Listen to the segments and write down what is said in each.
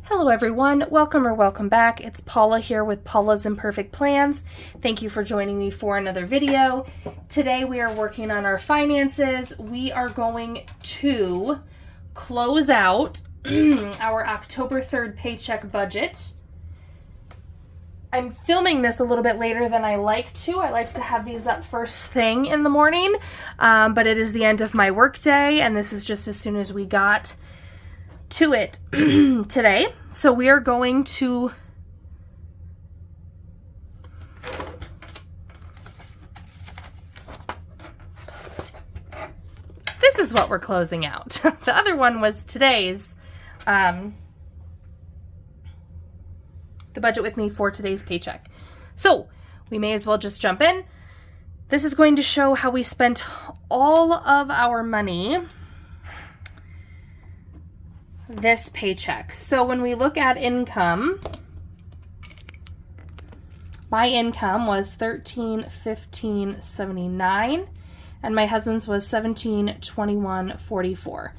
Hello everyone, welcome or welcome back. It's Paula here with Paula's Imperfect Plans. Thank you for joining me for another video. Today we are working on our finances. We are going to close out our October 3rd paycheck budget. I'm filming this a little bit later than I like to. I like to have these up first thing in the morning, but it is the end of my work day, and this is just as soon as we got to it today. So we are going to this is what we're closing out. The other one was today's the budget with me for today's paycheck. So we may as well just jump in. This is going to show how we spent all of our money this paycheck. So when we look at income, my income was $13.15.79 and my husband's was $17.21.44.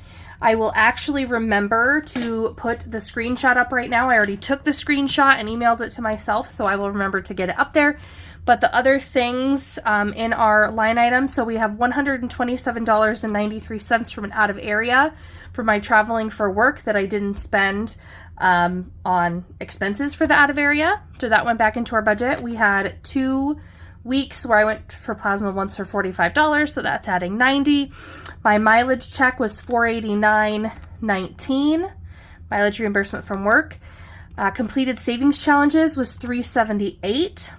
I will actually remember to put the screenshot up right now. I already took the screenshot and emailed it to myself, so I will remember to get it up there. But the other things in our line item, so we have $127.93 from an out of area for my traveling for work that I didn't spend on expenses for the out of area. So that went back into our budget. We had 2 weeks where I went for plasma once for $45, so that's adding $90. My mileage check was $489.19. Mileage reimbursement from work. Completed savings challenges was $378.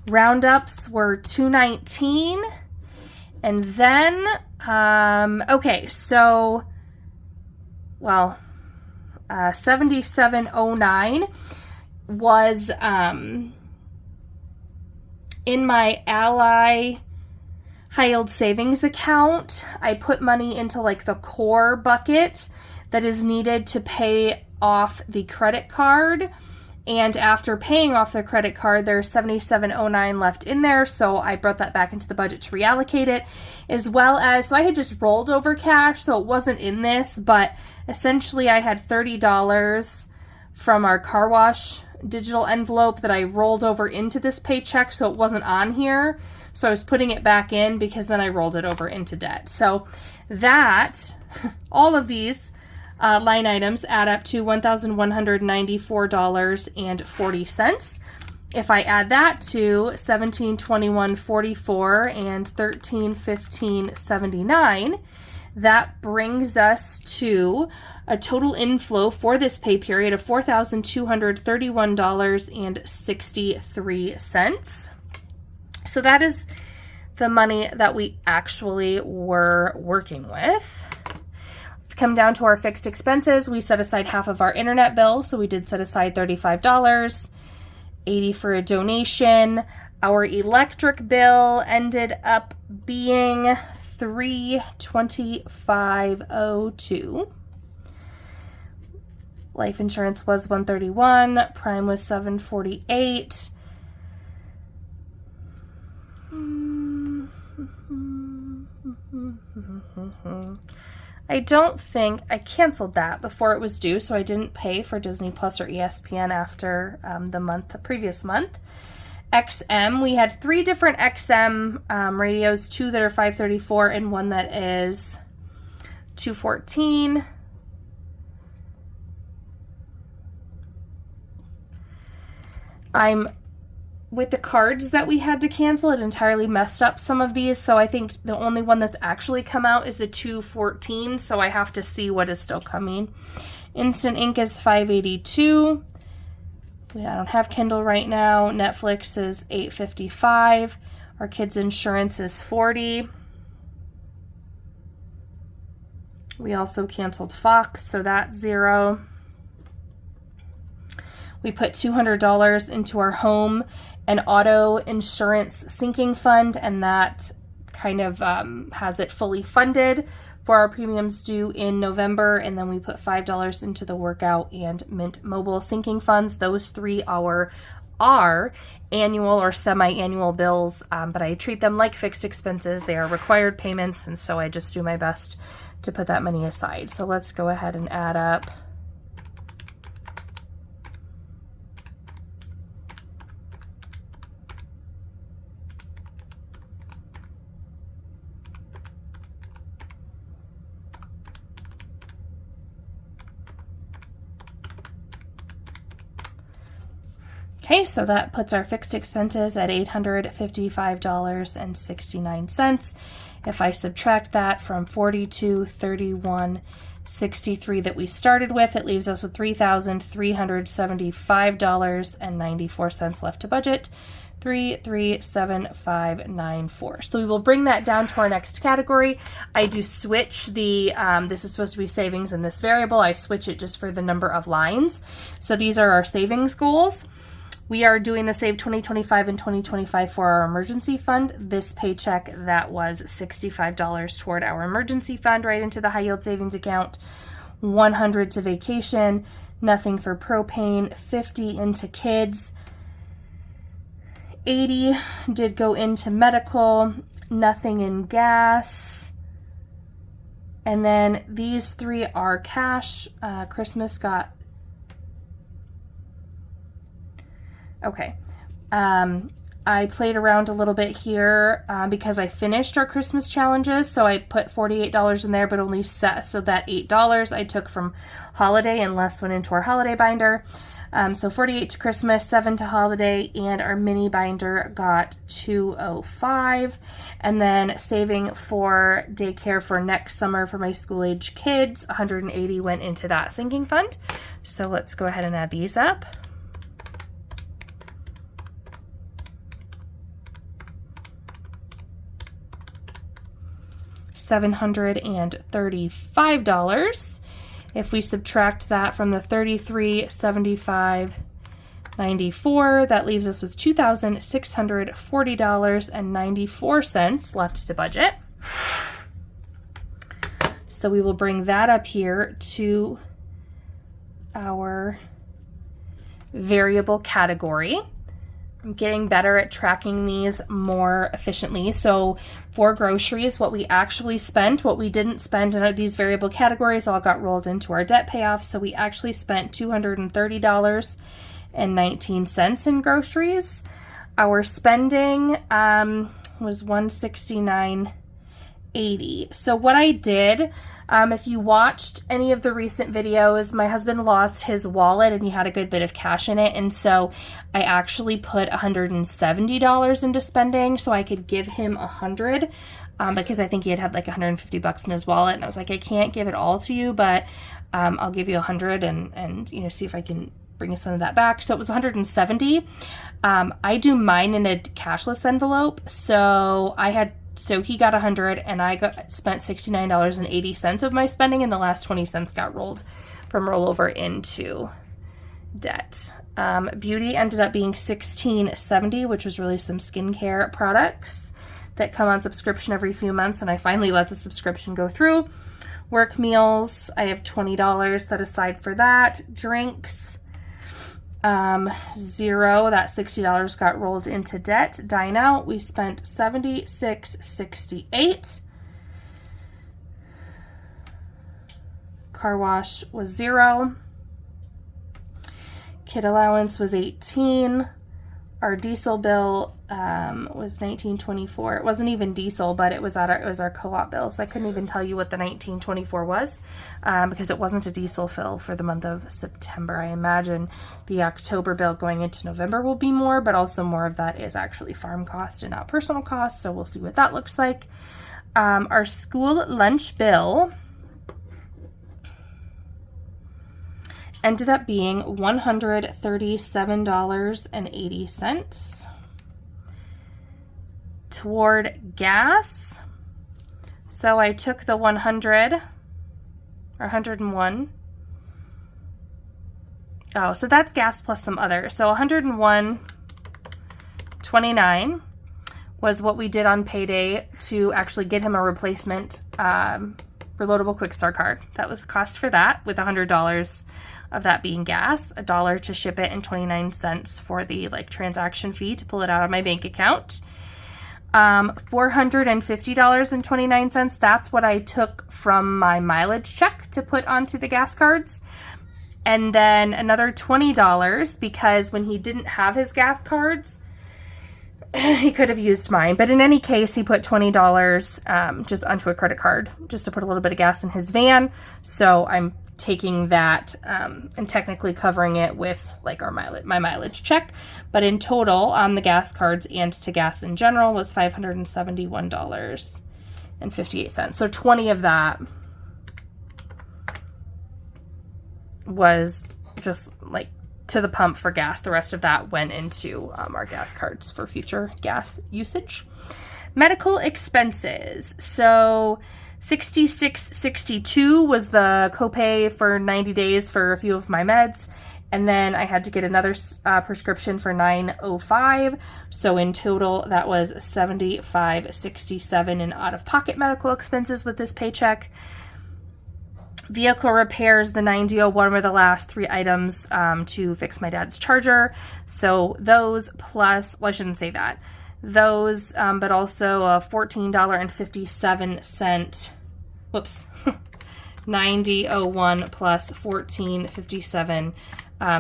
Roundups were $219. And then, okay, so, well, 7709 was in my Ally high yield savings account. I put money into like the core bucket that is needed to pay off the credit card. And after paying off the credit card, there's $77.09 left in there, so I brought that back into the budget to reallocate it, as well as, so I had just rolled over cash, so it wasn't in this, but essentially I had $30 from our car wash digital envelope that I rolled over into this paycheck, so it wasn't on here, so I was putting it back in because then I rolled it over into debt. So that, all of these line items add up to $1,194.40. If I add that to $17.21.44 and $13.15.79, that brings us to a total inflow for this pay period of $4,231.63. So that is the money that we actually were working with. Come down to our fixed expenses. We set aside half of our internet bill, so we did set aside $35, $80 for a donation. Our electric bill ended up being $325.02. Life insurance was $131, Prime was $748. I don't think I canceled that before it was due, so I didn't pay for Disney Plus or ESPN after the previous month. XM, we had 3 different XM radios, 2 that are 534 and 1 that is 214. With the cards that we had to cancel, it entirely messed up some of these, so I think the only one that's actually come out is the 214, so I have to see what is still coming. Instant Ink is $582. I don't have Kindle right now. Netflix is $855. Our kids' insurance is $40. We also canceled Fox, so that's $0. We put $200 into our home and auto insurance sinking fund, and that kind of has it fully funded for our premiums due in November. And then we put $5 into the workout and Mint Mobile sinking funds. Those 3 are annual or semi-annual bills, but I treat them like fixed expenses. They are required payments, and so I just do my best to put that money aside. So let's go ahead and add up Okay, so that puts our fixed expenses at $855.69. If I subtract that from $42,31.63 that we started with, it leaves us with $3,375.94 left to budget. 3,37594. So we will bring that down to our next category. I do switch the, this is supposed to be savings in this variable. I switch it just for the number of lines. So these are our savings goals. We are doing the Save 2025 and 2025 for our emergency fund. This paycheck, that was $65 toward our emergency fund right into the high yield savings account. 100 to vacation, nothing for propane, 50 into kids. 80 did go into medical, nothing in gas. And then these three are cash. Christmas got... Okay. I played around a little bit here because I finished our Christmas challenges. So I put $48 in there, but only set so that $8 I took from holiday and less went into our holiday binder. So 48 to Christmas, 7 to holiday, and our mini binder got $205. And then saving for daycare for next summer for my school age kids, $180 went into that sinking fund. So let's go ahead and add these up. $735. If we subtract that from the $3375.94, that leaves us with $2,640.94 left to budget. So we will bring that up here to our variable category. I'm getting better at tracking these more efficiently. So for groceries, what we actually spent, what we didn't spend in these variable categories all got rolled into our debt payoff. So we actually spent $230.19 in groceries. Our spending was $169.80. So what I did, if you watched any of the recent videos, my husband lost his wallet and he had a good bit of cash in it. And so I actually put $170 into spending so I could give him $100 because I think he had like $150 in his wallet. And I was like, I can't give it all to you, but I'll give you $100 and you know, see if I can bring some of that back. So it was $170. I do mine in a cashless envelope. So he got $100 and I spent $69.80 of my spending, and the last 20 cents got rolled from rollover into debt. Beauty ended up being $16.70, which was really some skincare products that come on subscription every few months, and I finally let the subscription go through. Work meals, I have $20 set aside for that. Drinks, $0. That $60 got rolled into debt. Dine out, we spent $76.68. Car wash was $0. Kid allowance was $18. Our diesel bill was $19.24. It wasn't even diesel, but it was our co-op bill, so I couldn't even tell you what the $19.24 was because it wasn't a diesel fill for the month of September. I imagine the October bill going into November will be more, but also more of that is actually farm cost and not personal cost, so we'll see what that looks like. Our school lunch bill ended up being $137.80. Toward gas, so I took the 100 or 101. Oh, so that's gas plus some other. So 101.29 was what we did on payday to actually get him a replacement reloadable quick start card. That was the cost for that, with $100 of that being gas, $1 to ship it, and 29 cents for the transaction fee to pull it out of my bank account. $450.29. That's what I took from my mileage check to put onto the gas cards. And then another $20 because when he didn't have his gas cards, he could have used mine. But in any case, he put $20 just onto a credit card just to put a little bit of gas in his van. So I'm taking that and technically covering it with like my mileage check. But in total on the gas cards and to gas in general was $571.58. So 20 of that was just like to the pump for gas. The rest of that went into our gas cards for future gas usage. Medical expenses. So $66.62 was the copay for 90 days for a few of my meds. And then I had to get another prescription for $9.05. So in total, that was $75.67 in out-of-pocket medical expenses with this paycheck. Vehicle repairs, the $90.01 were the last 3 items to fix my dad's charger. So those plus, well, I shouldn't say that. Those, but also a $14.57, whoops, $90.01 plus $14.57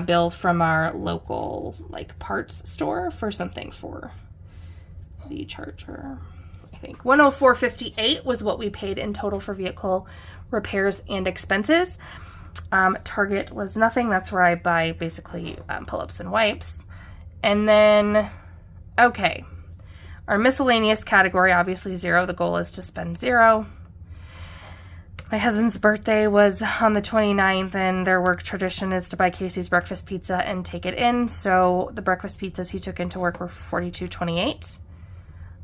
bill from our local like parts store for something for the charger. I think $104.58 was what we paid in total for vehicle repairs and expenses. Target was nothing. That's where I buy basically pull-ups and wipes. And then, okay, our miscellaneous category, obviously 0. The goal is to spend 0. My husband's birthday was on the 29th, and their work tradition is to buy Casey's breakfast pizza and take it in. So the breakfast pizzas he took into work were $42.28.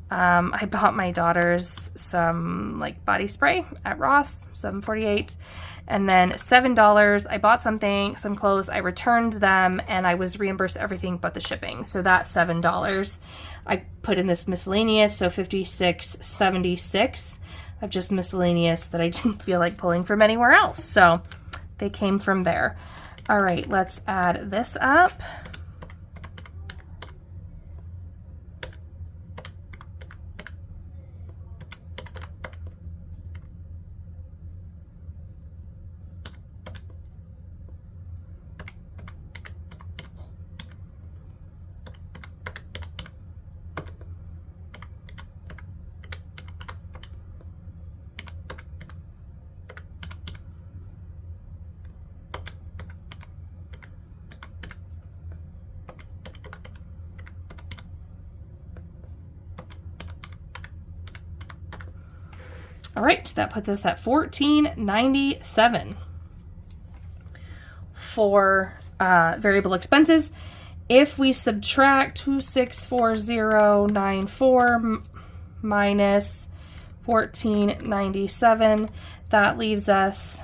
I bought my daughters some like body spray at Ross, $7.48, and then $7. I bought some clothes, I returned them, and I was reimbursed everything but the shipping. So that $7 I put in this miscellaneous, so $56.76 of just miscellaneous that I didn't feel like pulling from anywhere else. So they came from there. All right, let's add this up. All right, that puts us at $14.97 for variable expenses. If we subtract 264094 minus $14.97, that leaves us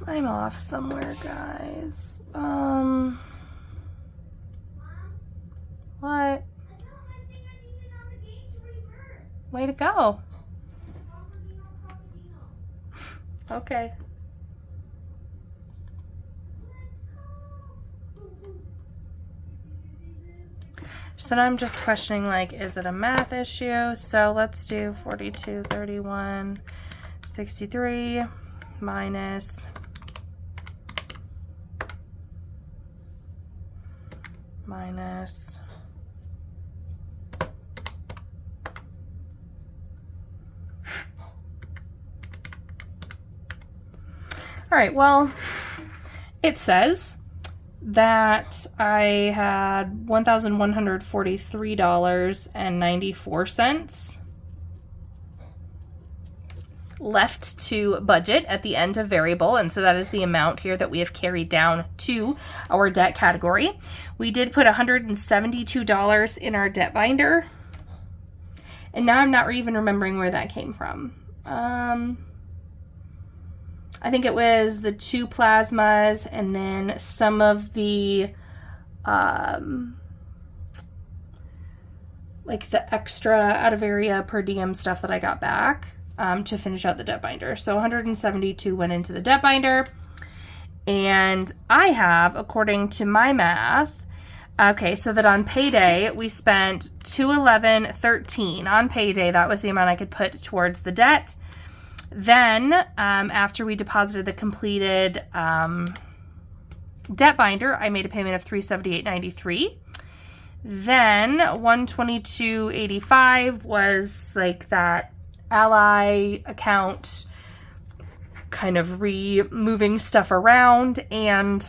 I'm off somewhere, guys. What? Way to go. Okay. So now I'm just questioning, like, is it a math issue? So let's do 42, 31, 63 minus all right, well, it says that I had $1,143.94 left to budget at the end of variable, and so that is the amount here that we have carried down to our debt category. We did put $172 in our debt binder, And now I'm not even remembering where that came from. I think it was the 2 plasmas and then some of the, like the extra out of area per diem stuff that I got back to finish out the debt binder. So 172 went into the debt binder. And I have, according to my math, okay, so that on payday, we spent $211.13 on payday. That was the amount I could put towards the debt. Then, after we deposited the completed debt binder, I made a payment of $378.93. Then $122.85 was like that Ally account kind of moving stuff around, and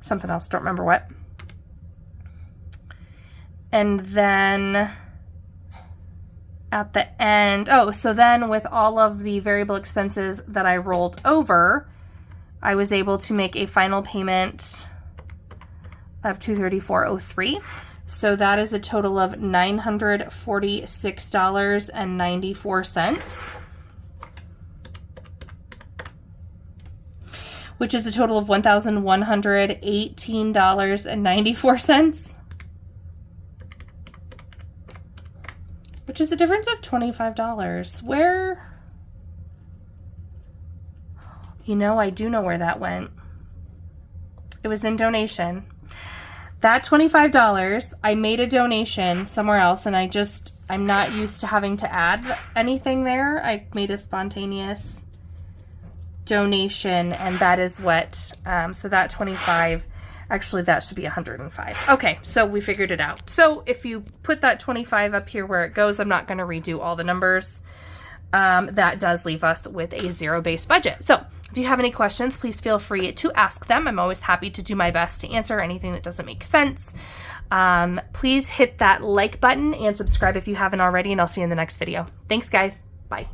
something else, don't remember what. And then at the end, so then with all of the variable expenses that I rolled over, I was able to make a final payment of $234.03. So that is a total of $946.94, which is a total of $1,118.94, which is a difference of $25. Where, I do know where that went. It was in donation. That $25, I made a donation somewhere else, and I'm not used to having to add anything there. I made a spontaneous donation, and that is what, so that 25, actually that should be 105. Okay, so we figured it out. So if you put that 25 up here where it goes, I'm not going to redo all the numbers. That does leave us with a zero-based budget. So if you have any questions, please feel free to ask them. I'm always happy to do my best to answer anything that doesn't make sense. Please hit that like button and subscribe if you haven't already, and I'll see you in the next video. Thanks, guys. Bye.